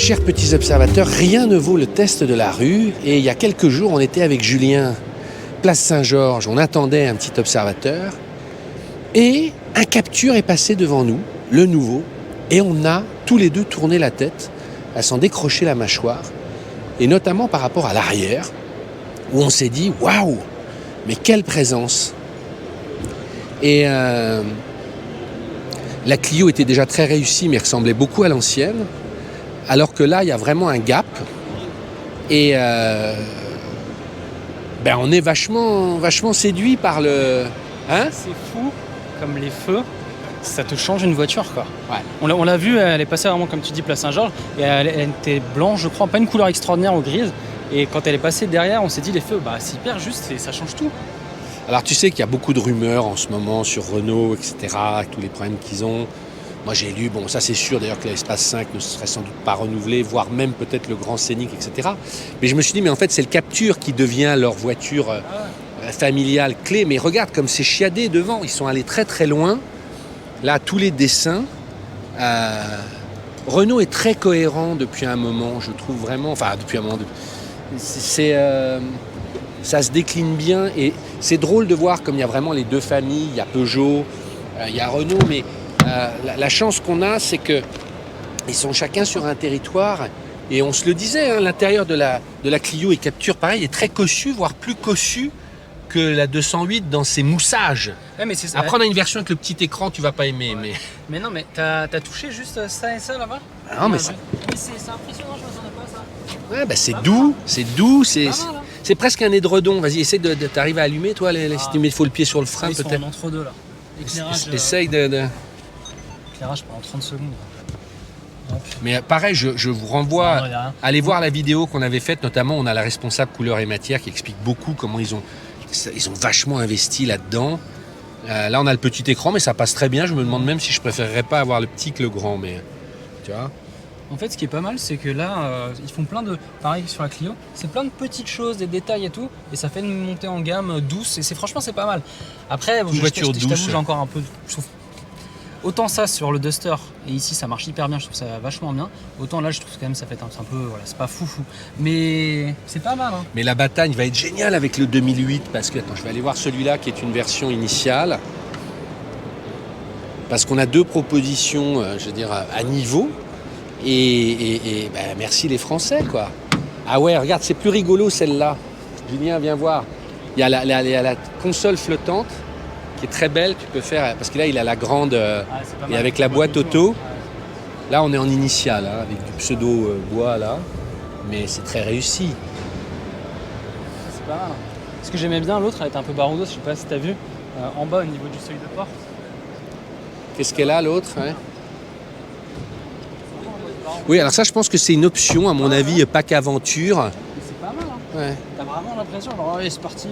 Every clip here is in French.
Chers petits observateurs, rien ne vaut le test de la rue. Et il y a quelques jours, on était avec Julien, place Saint-Georges, on attendait un petit observateur. Et un capture est passé devant nous, le nouveau, et on a tous les deux tourné la tête à s'en décrocher la mâchoire, et notamment par rapport à l'arrière, où on s'est dit « Waouh, mais quelle présence !» Et la Clio était déjà très réussie, mais ressemblait beaucoup à l'ancienne. Alors que là, il y a vraiment un gap. Et on est vachement séduit par le... Hein ? C'est fou, comme les feux, ça te change une voiture, quoi. Ouais. On l'a vu, elle est passée vraiment, comme tu dis, place Saint-Georges, et elle était blanche, je crois, pas une couleur extraordinaire ou grise. Et quand elle est passée derrière, on s'est dit, les feux, c'est hyper juste et ça change tout. Alors tu sais qu'il y a beaucoup de rumeurs en ce moment sur Renault, etc., avec tous les problèmes qu'ils ont. Moi j'ai lu, ça c'est sûr d'ailleurs que l'Espace 5 ne serait sans doute pas renouvelé, voire même peut-être le Grand Scénic, etc. Mais je me suis dit, mais en fait c'est le Capture qui devient leur voiture familiale clé. Mais regarde comme c'est chiadé devant, ils sont allés très très loin. Là, tous les dessins. Renault est très cohérent depuis un moment, je trouve vraiment. Enfin, depuis un moment. Ça se décline bien et c'est drôle de voir comme il y a vraiment les deux familles. Il y a Peugeot, il y a Renault, mais la chance qu'on a, c'est qu'ils sont chacun sur un territoire. Et on se le disait, l'intérieur de la Clio et Capture, pareil, est très cossu, voire plus cossu que la 208 dans ses moussages. Ouais, mais c'est ça. Après, on a une version avec le petit écran, tu vas pas aimer. Ouais. Mais non, mais t'as touché juste ça et ça là-bas ? Non, mais c'est impressionnant, je me attendais pas à ça. Ouais, c'est doux, c'est presque un édredon. Vas-y, essaie de t'arriver à allumer, toi, si tu mets le pied sur le frein, ils peut-être. sont entre deux là. Éclairage. Essaye de... Éclairage pendant 30 secondes. Donc. Mais pareil, je vous renvoie à aller voir la vidéo qu'on avait faite. Notamment, on a la responsable couleur et matière qui explique beaucoup comment ils ont vachement investi là-dedans. Là, on a le petit écran, mais ça passe très bien. Je me demande même si je préférerais pas avoir le petit que le grand, mais tu vois. En fait, ce qui est pas mal, c'est que là, ils font plein de... Pareil sur la Clio, c'est plein de petites choses, des détails et tout, et ça fait une montée en gamme douce, et franchement, c'est pas mal. Après, Une voiture je t'avoue, douce. j'ai encore un peu... Je trouve... Autant ça sur le Duster, et ici, ça marche hyper bien, je trouve ça vachement bien. Autant là, je trouve quand même ça fait un peu... Voilà, c'est pas fou. Mais c'est pas mal, hein. Mais la bataille va être géniale avec le 2008, parce que, attends, je vais aller voir celui-là qui est une version initiale. Parce qu'on a deux propositions, à niveau. Et merci les Français, quoi. Ah ouais, regarde, c'est plus rigolo celle-là. Julien, viens voir. Il y a la console flottante qui est très belle. Tu peux faire, parce que là, il a la grande et avec la boîte auto. Ouais. Là, on est en initial, avec du pseudo bois là, mais c'est très réussi. C'est pas mal. Ce que j'aimais bien, l'autre, elle était un peu baroudeuse. Je sais pas si t'as vu, en bas au niveau du seuil de porte. Qu'est-ce qu'elle a l'autre, hein? Oui, alors ça, je pense que c'est une option, à mon avis, pack aventure. C'est pas mal, hein. Ouais. T'as vraiment l'impression, genre, allez, c'est parti.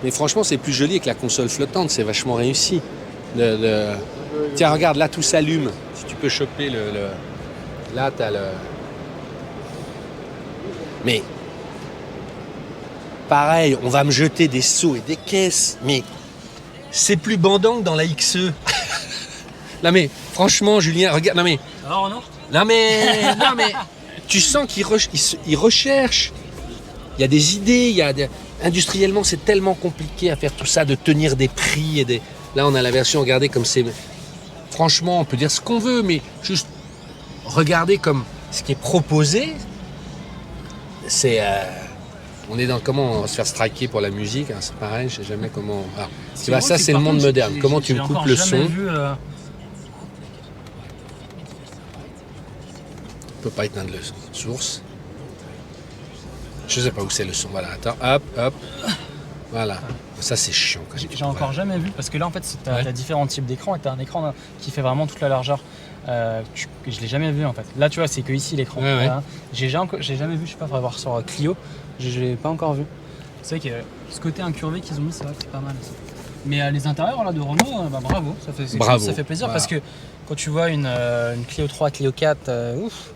Mais franchement, c'est plus joli avec la console flottante, c'est vachement réussi. Tiens, regarde, là, tout s'allume. Si tu peux choper Là, t'as le... Mais, pareil, on va me jeter des seaux et des caisses, mais c'est plus bandant que dans la XE. Non mais, franchement, Julien, regarde, non mais... Alors, Renaud ? Non mais, tu sens qu'ils recherchent. Il y a des idées, industriellement c'est tellement compliqué à faire tout ça, de tenir des prix Là on a la version, regardez comme c'est... Franchement, on peut dire ce qu'on veut, mais juste regardez comme ce qui est proposé, c'est... On est dans comment on va se faire striker pour la musique, c'est pareil, je sais jamais comment... Alors, tu vois, ça c'est le monde moderne, comment tu me coupes le son. Peut pas éteindre le source. Je sais pas où c'est le son. Voilà, attends, hop. Voilà. Ça c'est chiant. J'ai encore jamais vu, parce que là en fait t'as différents types d'écrans et t'as un écran qui fait vraiment toute la largeur. Je l'ai jamais vu en fait. Là tu vois, c'est que ici l'écran. Ouais. Voilà. J'ai jamais vu, je sais pas, faudrait voir sur Clio. J'ai pas encore vu. C'est vrai que ce côté incurvé qu'ils ont mis, c'est vrai que c'est pas mal aussi. Mais les intérieurs là, de Renault, bravo. Ça fait plaisir, voilà. Parce que quand tu vois une Clio 3, Clio 4, ouf.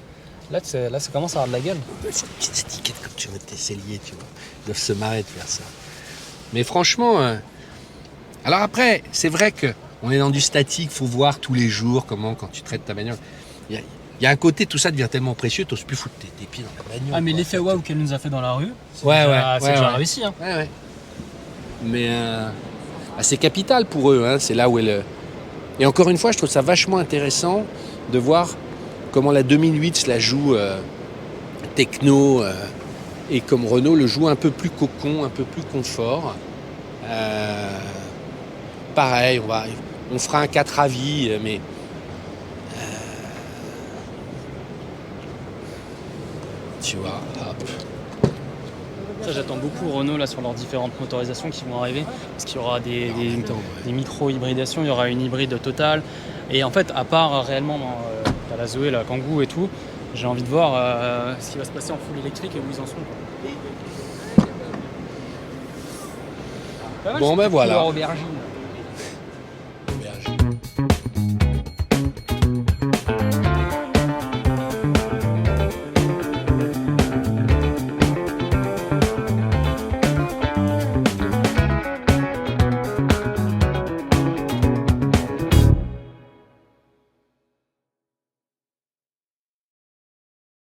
Là, ça commence à avoir de la gueule. C'est une petite étiquette comme tu vois tes celliers, tu vois. Ils doivent se marrer de faire ça. Mais franchement, alors après, c'est vrai qu'on est dans du statique, il faut voir tous les jours comment, quand tu traites ta bagnole. Il y a un côté, tout ça devient tellement précieux, t'oses plus foutre tes pieds dans la bagnole. Ah, mais quoi. l'effet waouh qu'elle nous a fait dans la rue, c'est Ouais, déjà réussi. Hein. Ouais. Mais c'est capital pour eux, hein, c'est là où elle... Et encore une fois, je trouve ça vachement intéressant de voir comment la 2008 se la joue techno et comme Renault le joue un peu plus cocon, un peu plus confort. Pareil, on fera un 4 avis, mais... tu vois, hop. Ça, j'attends beaucoup Renault là, sur leurs différentes motorisations qui vont arriver, parce qu'il y aura des micro-hybridations, il y aura une hybride totale. Et en fait, à part réellement la Zoé, la Kangoo et tout, j'ai envie de voir ce qui va se passer en full électrique et où ils en sont. Bon ben voilà. Aubergine.